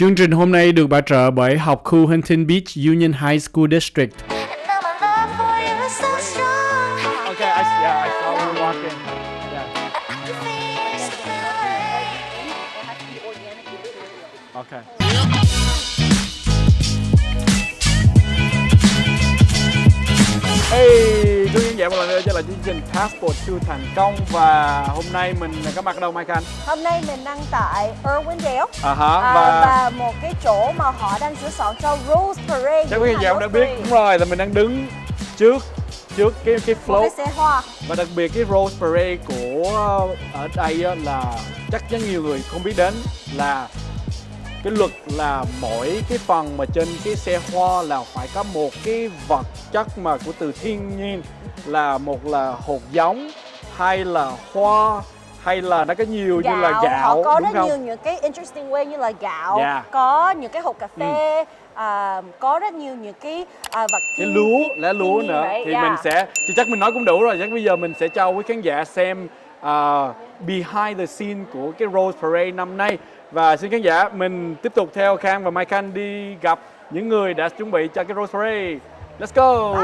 Chương trình hôm nay được bảo trợ bởi học khu Huntington Beach Union High School District. Okay, I saw you walking. Yeah. Okay. Hey, tôi khán giả một lần nữa trở lại chương trình Passport to Thành Công và hôm nay mình có mặt ở đâu Mai Anh? Hôm nay mình đang tại Irwindale và một cái chỗ mà họ đang sửa soạn cho Rose Parade. chắc quý khán giả đã biết đúng rồi là mình đang đứng trước cái float cái xe hoa. và đặc biệt cái Rose Parade của ở đây là chắc chắn nhiều người không biết đến là cái luật là mỗi cái phần mà trên cái xe hoa là phải có một cái vật chất mà của từ thiên nhiên, là một là hột giống hay là hoa hay là nó có nhiều như là gạo. Họ có đúng rất không? nhiều những cái interesting way như là gạo, Yeah. có những cái hộp cà phê, có rất nhiều những cái vật Cái lúa, lá lúa nữa vậy. thì mình sẽ thì chắc mình nói cũng đủ rồi, chắc bây giờ mình sẽ cho quý khán giả xem behind the scene của cái Rose Parade năm nay. Và xin khán giả mình tiếp tục theo Khang và Mai Khanh đi gặp những người đã chuẩn bị cho cái Rose Parade. Let's go!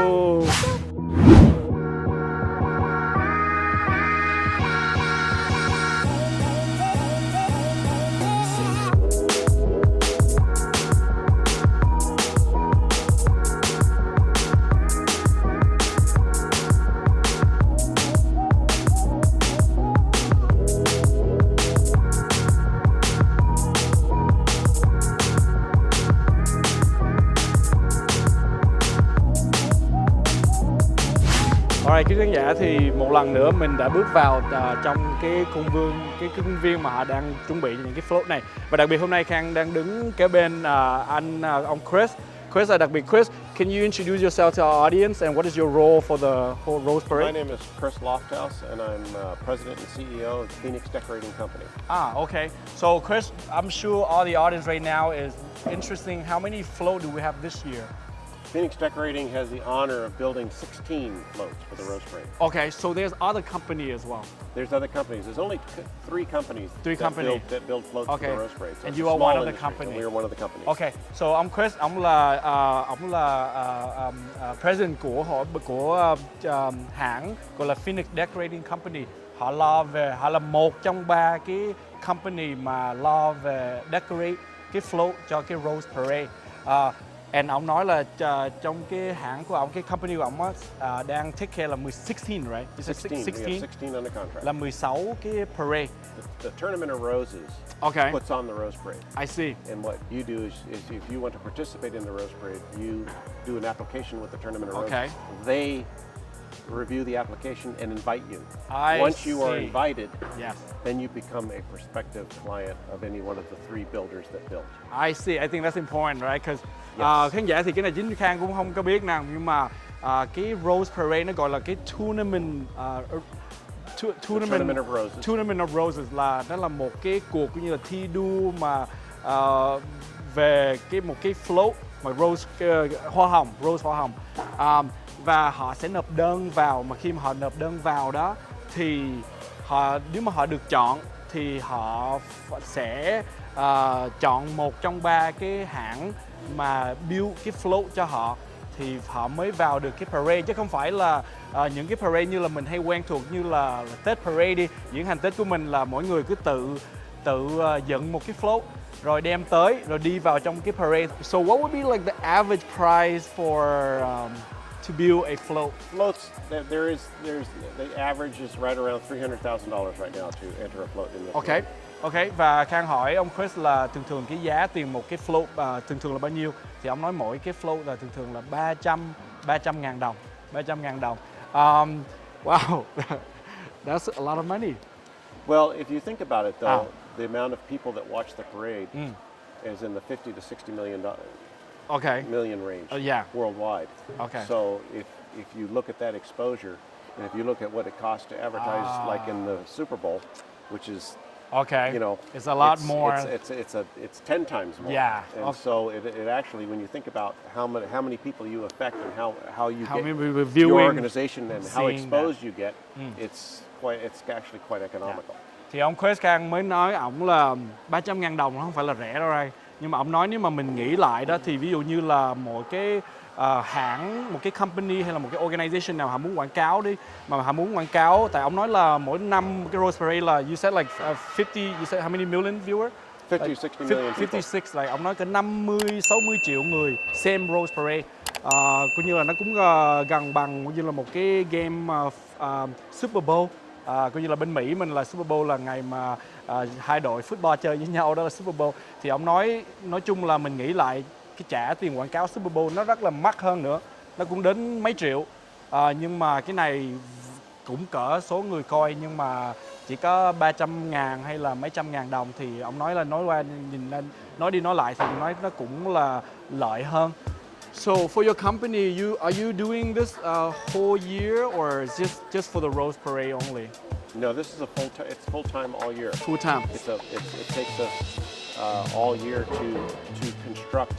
Alright, quý khán giả thì một lần nữa mình đã bước vào trong cái công viên mà họ đang chuẩn bị những cái float này. Và đặc biệt hôm nay Khang đang đứng kế bên ông Chris. Chris đặc biệt Chris, can you introduce yourself to our audience and what is your role for the whole Rose Parade? My name is Chris Lofthouse and I'm President and CEO of Phoenix Decorating Company. Okay. So Chris, I'm sure all the audience right now is interesting. How many float do we have this year? Phoenix Decorating has the honor of building 16 floats for the Rose Parade. Okay, so there's other company as well. There's other companies. There's only three companies that build floats for the Rose Parade. So and it's you a are small one of the industry, company. and we are one of the companies. Okay, so ông Chris, ông là president của hãng gọi là Phoenix Decorating Company. Họ là một trong ba cái company mà lo về decorate cái float cho cái Rose Parade. And ông nói là trong cái hãng của ông, cái company của ông đang take care là 16, right? 16. We have 16 under contract. Là 16 cái parade. The Tournament of Roses puts on the Rose Parade. I see. And what you do is if you want to participate in the Rose Parade, you do an application with the Tournament of Roses. They review the application and invite you. Once you are invited, then you become a prospective client of any one of the three builders that build. I see. I think that's important, right? Because khán giả thì cái này chính Khang cũng không có biết nào, nhưng mà cái Rose Parade nó gọi là cái Tournament of Roses là nó là một cái cuộc cũng như là thi đua mà về một cái float mà Rose hoa hồng. Và họ sẽ nộp đơn vào, mà khi mà họ nộp đơn vào đó thì nếu mà họ được chọn thì họ sẽ chọn một trong ba cái hãng mà build cái float cho họ thì họ mới vào được cái parade, chứ không phải là những cái parade như là mình hay quen thuộc như là Tết Parade đi. Diễn hành Tết của mình là mỗi người cứ tự dựng một cái float rồi đem tới rồi đi vào trong cái parade. So what would be like the average price for to build a float? Floats, the average is right around $300,000 right now to enter a float in the Okay, và Khang hỏi ông Chris là thường cái giá tiền một cái float thường là bao nhiêu? Thì ông nói mỗi cái float là thường là 300.000 đồng. 300.000 đồng. Wow, that's a lot of money. Well, if you think about it though, the amount of people that watch the parade is in the 50 to 60 million million range worldwide. Okay. So if you look at that exposure, and if you look at what it costs to advertise like in the Super Bowl, which is it's a lot more. It's 10 times more. Yeah. And so it actually, when you think about how many people you affect and how you get your organization and how exposed you get, it's actually quite economical. Thì ông Chris Khang mới nói ổng là 300.000 đồng nó không phải là rẻ đâu đây. Nhưng mà ông nói nếu mà mình nghĩ lại đó thì ví dụ như là một cái hãng, một cái company hay là một cái organization nào họ muốn quảng cáo đi, mà họ muốn quảng cáo, tại ông nói là mỗi năm cái Rose Parade là you said like 50, you said how many million viewers? 50, 60 million people. 56, like ông nói cả 50, 60 triệu người xem Rose Parade. Cũng như là nó cũng gần bằng cũng như là một cái game Super Bowl. Coi như là bên Mỹ mình là Super Bowl là ngày mà hai đội football chơi với nhau, đó là Super Bowl. Thì ông nói chung là mình nghĩ lại cái trả tiền quảng cáo Super Bowl nó rất là mắc hơn nữa, nó cũng đến mấy triệu. Nhưng mà cái này cũng cỡ số người coi nhưng mà chỉ có 300.000 hay là mấy trăm ngàn đồng, thì ông nói là nói qua nhìn lên nói đi nói lại thì nói nó cũng là lợi hơn. So for your company, are you doing this whole year or just for the Rose Parade only? No, this is it's full time all year. Full time. It takes us all year to construct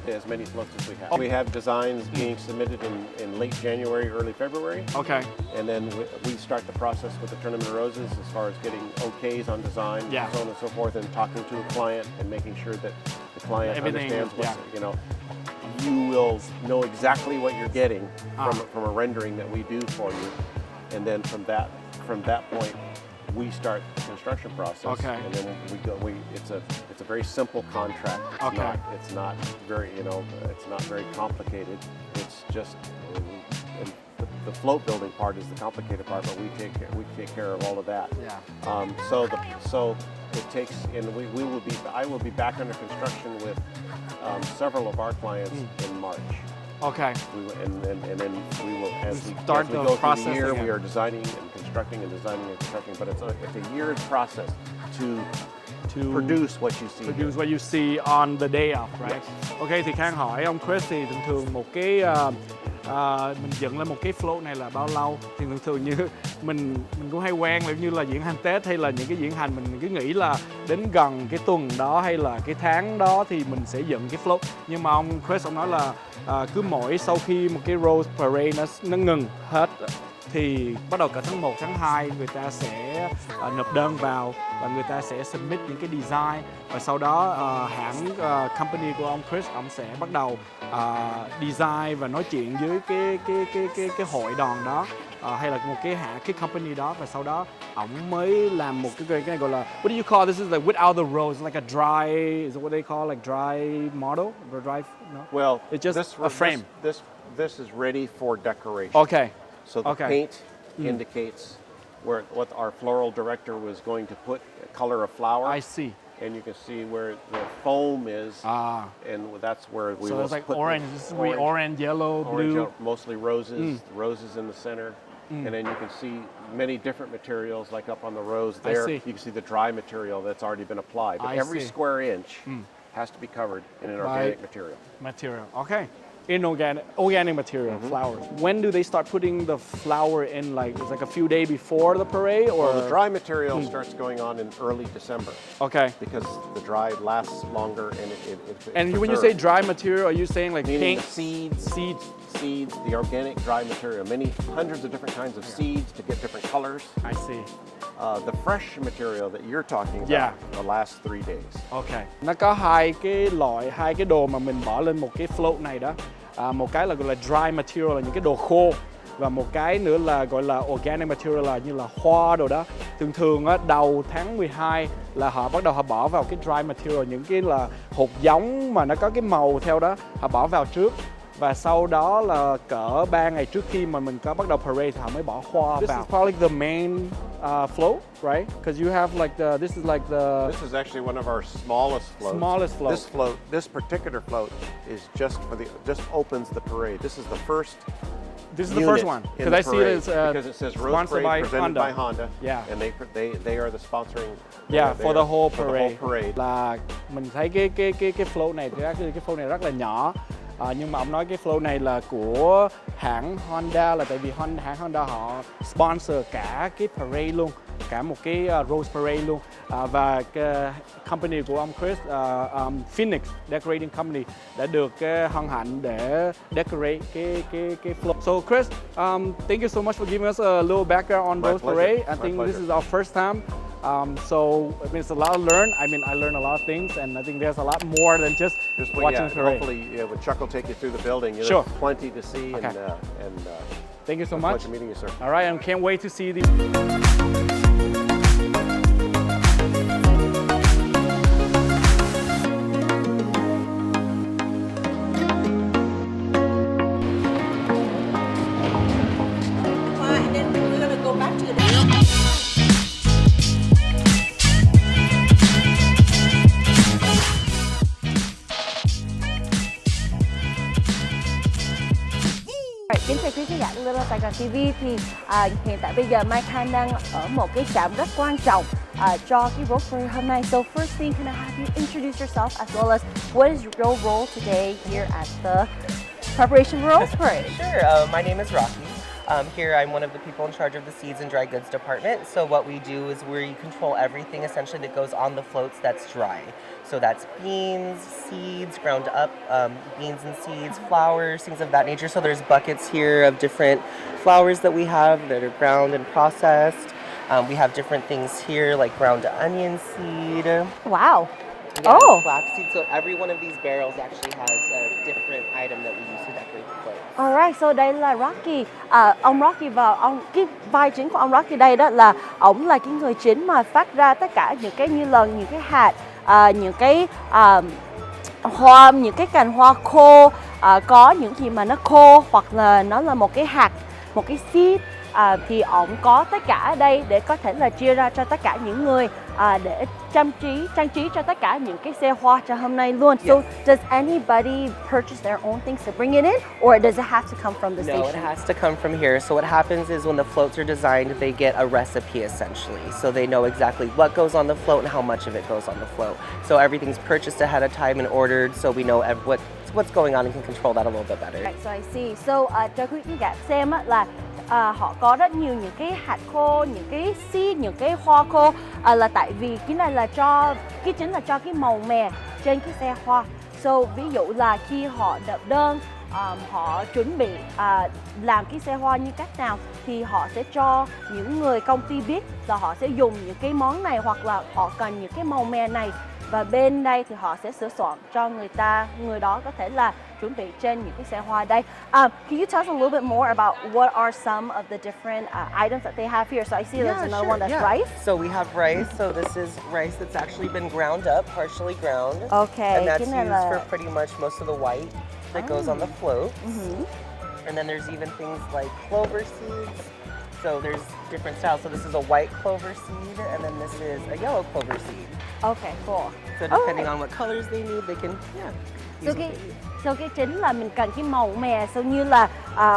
as many floats as we have. We have designs being submitted in late January, early February. Okay. And then we start the process with the Tournament of Roses as far as getting OKs on design, so on and so forth, and talking to the client and making sure that the client understands what's, you will know exactly what you're getting from a rendering that we do for you. And then from that point, we start the construction process. Okay. And then it's a very simple contract. It's not very, it's not very complicated. It's just the float building part is the complicated part, but we take care of all of that. Yeah. So it takes, and I will be back under construction with several of our clients in March. Okay. And then we will, as we start go the through process the year, again. we are designing and constructing, but it's a year's process to produce what you see. Produce what you see on the day of, right? Yes. Okay, thì Khang hỏi ông Chris thì thường một cái mình dựng lên một cái float này là bao lâu? Thì thường như mình cũng hay quen là như là diễn hành Tết hay là những cái diễn hành mình cứ nghĩ là đến gần cái tuần đó hay là cái tháng đó thì mình sẽ dựng cái float. Nhưng mà ông Chris ông nói là cứ mỗi sau khi một cái Rose Parade nó ngừng hết thì bắt đầu cả tháng 1, tháng 2 người ta sẽ nộp đơn vào và người ta sẽ submit những cái design, và sau đó hãng company của ông Chris ông sẽ bắt đầu design và nói chuyện với cái hội đoàn đó hay là một cái company đó, và sau đó ổng mới làm một cái gọi là what do you call this, is like without the rose, like a dry, is it what they call like dry model or dry, no? Well, it's just a frame. This is ready for decoration. Okay. So the paint indicates what our floral director was going to put a color of flower. I see. And you can see where the foam is, and that's where we will So it's like put orange. This is orange, yellow, blue. Mostly roses. Roses in the center, and then you can see many different materials. Like up on the rose there, you can see the dry material that's already been applied. But every square inch has to be covered in an organic material. Okay. In organic material, flowers. When do they start putting the flower in? Like it's like a few days before the parade, or well, the dry material starts going on in early December. Okay. Because the dry lasts longer and it and when you say dry material, are you saying like meaning paint? Seeds, the organic dry material. Hundreds of different kinds of seeds to get different colors. I see. The fresh material that you're talking about, the last 3 days. Okay. Nó có hai cái đồ mà mình bỏ lên một cái float này đó. Một cái là gọi là dry material là những cái đồ khô, và một cái nữa là gọi là organic material là như là hoa đồ đó. Thường á, đầu tháng 12 là họ bắt đầu bỏ vào cái dry material, những cái là hột giống mà nó có cái màu theo đó, họ bỏ vào trước. Và sau đó là cỡ 3 ngày trước khi mà mình có bắt đầu parade thì họ mới bỏ hoa vào. This is probably the main float, right? Because you have like this is actually one of our smallest floats. This particular float is just opens the parade. This is the first one. Because I see it as because it says Rose Parade presented by Honda. Yeah. And they are the sponsoring. Yeah, for the whole parade. Là mình thấy cái float này rất là nhỏ. Nhưng mà ông nói cái float này là của hãng Honda, là tại vì hãng Honda họ sponsor cả cái parade luôn, cả một cái Rose Parade luôn, và cái company của ông Chris, Phoenix Decorating Company đã được hân hạnh để decorate cái float. So Chris, thank you so much for giving us a little background on Rose Parade. I think this is our first time So I mean, it's a lot to learn. I mean, I learned a lot of things, and I think there's a lot more than just watching the parade. Hopefully, when Chuck will take you through the building, Sure. there's plenty to see. Okay. And Thank you so much. Pleasure meeting you, sir. All right, I can't wait to see these. And then we're gonna go back to the Kính thưa quý khán giả của Little Saigon TV thì hiện tại bây giờ Mai Khan đang ở một cái trạm rất quan trọng cho cái road parade hôm nay. So first thing, can I have you introduce yourself as well as what is your role today here at the preparation for road parade? Sure. My name is Rocky. Here I'm one of the people in charge of the seeds and dry goods department. So what we do is we control everything essentially that goes on the floats that's dry. So that's beans, seeds, ground up beans and seeds, flours, things of that nature. So there's buckets here of different flours that we have that are ground and processed. We have different things here like ground onion seed. Wow. Yeah, Oh. flaxseed. So every one of these barrels actually has a different item that we use to decorate the float. Alright, so đây là Rocky. Ông Rocky và cái vai chính của ông Rocky đây đó là ổng là cái người chính mà phát ra tất cả những cái như là những cái hạt, những cái hoa, những cái cành hoa khô, có những gì mà nó khô hoặc là nó là một cái hạt, một cái seed. Thì ổng có tất cả ở đây để có thể là chia ra cho tất cả những người để trang trí cho tất cả những cái xe hoa cho hôm nay luôn. So does anybody purchase their own things to bring it in, or does it have to come from the station? No, it has to come from here. So what happens is when the floats are designed, they get a recipe essentially. So they know exactly what goes on the float and how much of it goes on the float. So everything's purchased ahead of time and ordered, so we know what's going on and can control that a little bit better. Right, so I see. So cho quý khán giả xem á, là họ có rất nhiều những cái hạt khô, những cái seed, những cái hoa khô, là tại vì cái này là cái chính là cho cái màu mè trên cái xe hoa. So ví dụ là khi họ nộp đơn, họ chuẩn bị làm cái xe hoa như cách nào thì họ sẽ cho những người công ty biết là họ sẽ dùng những cái món này hoặc là họ cần những cái màu mè này, và bên đây thì họ sẽ sửa soạn cho người đó có thể là chuẩn bị trên những cái xe hoa đây. Can you tell us a little bit more about what are some of the different items that they have here? So I see there's another one that's rice. So we have rice. So this is rice that's actually been ground up, partially ground. Okay. And that's used for pretty much most of the white that goes on the float. And then there's even things like clover seeds. So there's different styles. So this is a white clover seed, and then this is a yellow clover seed. Okay, cool. So depending on what colors they need, they can So cái chính là mình cần cái màu mè, so như là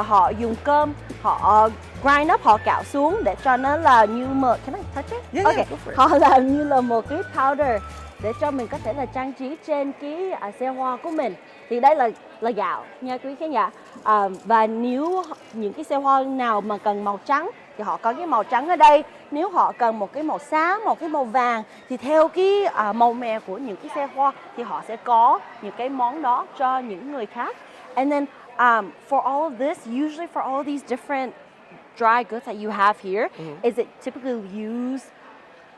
họ dùng cơm, họ grind up, họ cạo xuống để cho nó là như mỡ. Can I touch it? Yeah, Okay. go for it. Họ làm như là một cái powder để cho mình có thể là trang trí trên cái xe hoa của mình. Thì đây là gạo nha quý khán giả. Và nếu những cái xe hoa nào mà cần màu trắng thì họ có cái màu trắng ở đây. Nếu họ cần một cái màu xám, một cái màu vàng thì theo cái màu mè của những cái xe hoa thì họ sẽ có những cái món đó cho những người khác. And then for all of this, usually for all of these different dry goods that you have here, is it typically used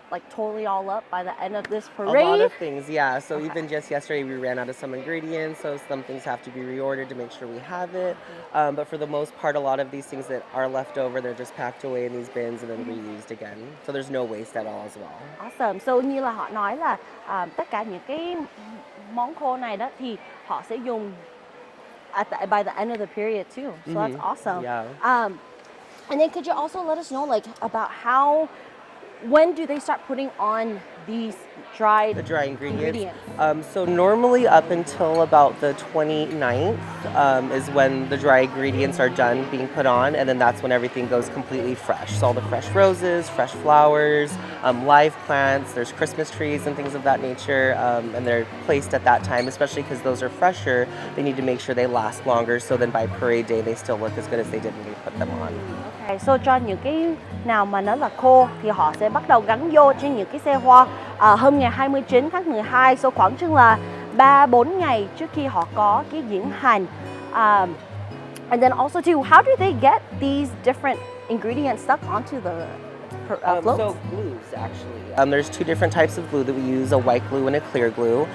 like totally all up by the end of this parade? A lot of things, yeah. So even just yesterday we ran out of some ingredients, so some things have to be reordered to make sure we have it. But for the most part, a lot of these things that are left over, they're just packed away in these bins and then reused again. So there's no waste at all as well. Awesome. So như là họ nói là tất cả những cái món khô này đó thì họ sẽ dùng by the end of the period too. So that's awesome. Yeah. And then could you also let us know like about when do they start putting on these the dry ingredients? So normally up until about the 29th is when the dry ingredients are done being put on, and then that's when everything goes completely fresh. So all the fresh roses, fresh flowers, live plants, there's Christmas trees and things of that nature, and they're placed at that time, especially because those are fresher. They need to make sure they last longer, so then by parade day they still look as good as they did when we put them on. Okay, so cho những cái nào mà nó là khô thì họ sẽ bắt đầu gắn vô trên những cái xe hoa hôm ngày 29 tháng 12, so khoảng chừng là 3-4 ngày trước khi họ có cái diễn hành. And then also too, how do they get these different ingredients stuck onto floats? So glues, actually. There's two different types of glue that we use, a white glue and a clear glue.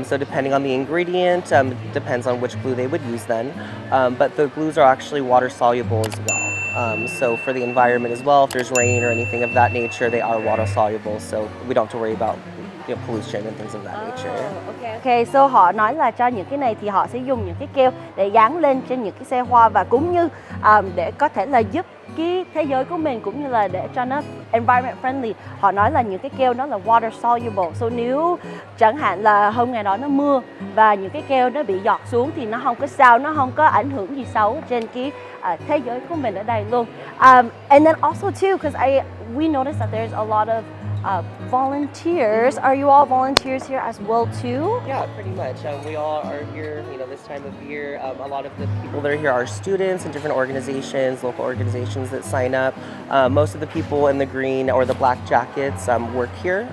So depending on the ingredient, depends on which glue they would use then. But the glues are actually water soluble as well. So for the environment as well, if there's rain or anything of that nature, they are water soluble. So we don't have to worry about pollution and things of that nature. Okay, so họ nói là cho những cái này thì họ sẽ dùng những cái keo để dán lên trên những cái xe hoa và cũng như để có thể là giúp cái thế giới của mình cũng như là để cho nó environment friendly. Họ nói là những cái keo nó là water soluble. So nếu chẳng hạn là hôm ngày đó nó mưa và những cái keo nó bị giọt xuống thì nó không có sao, nó không có ảnh hưởng gì xấu trên cái thế giới của mình ở đây luôn. And then also too, because we noticed that there's a lot of volunteers. Are you all volunteers here as well too? Yeah, pretty much. We all are here, this time of year. A lot of the people that are here are students and different organizations, local organizations that sign up. Most of the people in the green or the black jackets work here,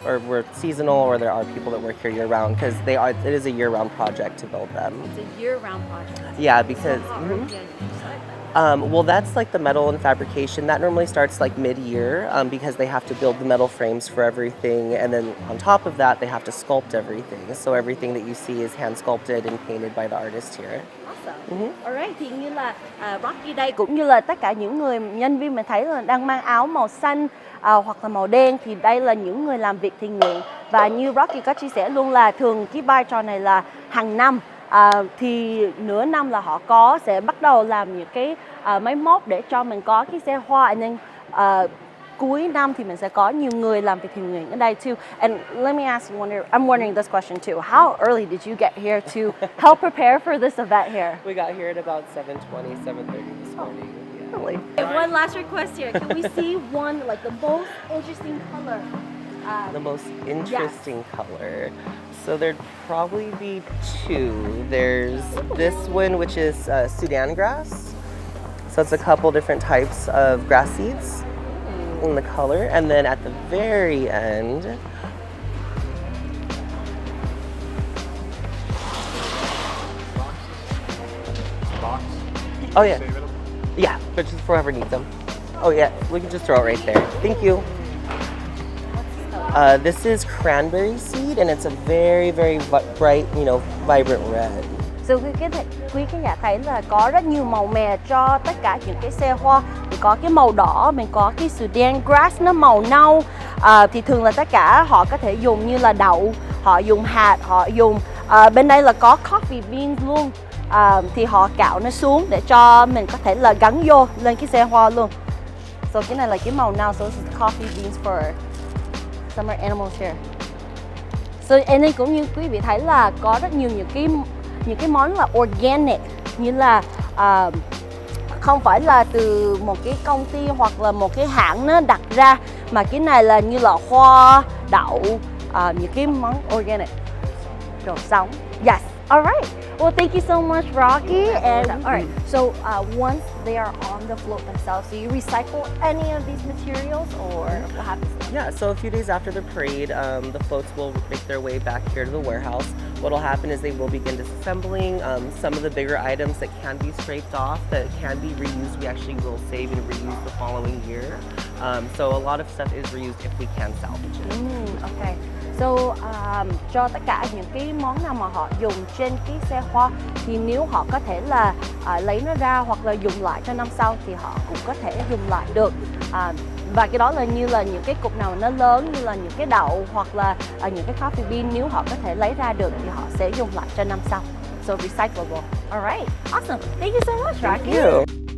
or we're seasonal, or there are people that work here year-round because it is a year-round project to build them. It's a year-round project. Yeah, because well, that's like the metal and fabrication. That normally starts like mid-year because they have to build the metal frames for everything, and then on top of that, they have to sculpt everything. So everything that you see is hand sculpted and painted by the artist here. Awesome. Alright, thì như là Rocky đây cũng như là tất cả những người nhân viên mình thấy là đang mang áo màu xanh hoặc là màu đen thì đây là những người làm việc thiện nguyện, và như Rocky có chia sẻ luôn là thường cái vai trò này là hàng năm. Thì nửa năm là họ sẽ bắt đầu làm những cái máy móc để cho mình có cái xe hoa, nên cuối năm thì mình sẽ có nhiều người làm việc thiện nguyện ở đây too. And let me ask you, I'm wondering this question too. How early did you get here to help prepare for this event here? We got here at about 7:20, 7:30 this morning. Yeah. Really? One last request here. Can we see one, like the most interesting color? The most interesting color. So there'd probably be two. There's this one, which is Sudan grass. So it's a couple different types of grass seeds in the color. And then at the very end, Box? Oh yeah. Yeah, but just for whoever needs them. Oh yeah, we can just throw it right there. Thank you. This is cranberry seed, and it's a very, very bright, vibrant red. So quý khán giả thấy là có rất nhiều màu mè cho tất cả những cái xe hoa. Thì có cái màu đỏ, mình có cái Sudan grass nó màu nâu. Thì thường là tất cả họ có thể dùng như là đậu, họ dùng hạt, họ dùng bên đây là có coffee beans luôn. Thì họ cạo nó xuống để cho mình có thể là gắn vô lên cái xe hoa luôn. So cái này là cái màu nâu, so this is coffee beans for summer animals here. So and then cũng như quý vị thấy là có rất nhiều những cái món là organic, như là không phải là từ một cái công ty hoặc là một cái hãng nó đặt ra, mà cái này là như là hoa, đậu, những cái món organic, đồ sống. Yes. All right. Well, thank you so much, Rocky. And all right. So once they are on the float themselves, do you recycle any of these materials, or what happens? Yeah. So a few days after the parade, the floats will make their way back here to the warehouse. What will happen is they will begin disassembling some of the bigger items that can be scraped off, that can be reused. We actually will save and reuse the following year. So a lot of stuff is reused if we can salvage it. Okay. So cho tất cả những cái món nào mà họ dùng trên cái xe hoa thì nếu họ có thể là lấy nó ra hoặc là dùng lại cho năm sau thì họ cũng có thể dùng lại được. Và cái đó là như là những cái cục nào nó lớn như là những cái đậu hoặc là những cái coffee bean, nếu họ có thể lấy ra được thì họ sẽ dùng lại cho năm sau. So recyclable. All right. Awesome. Thank you so much, Rocky. Thank you.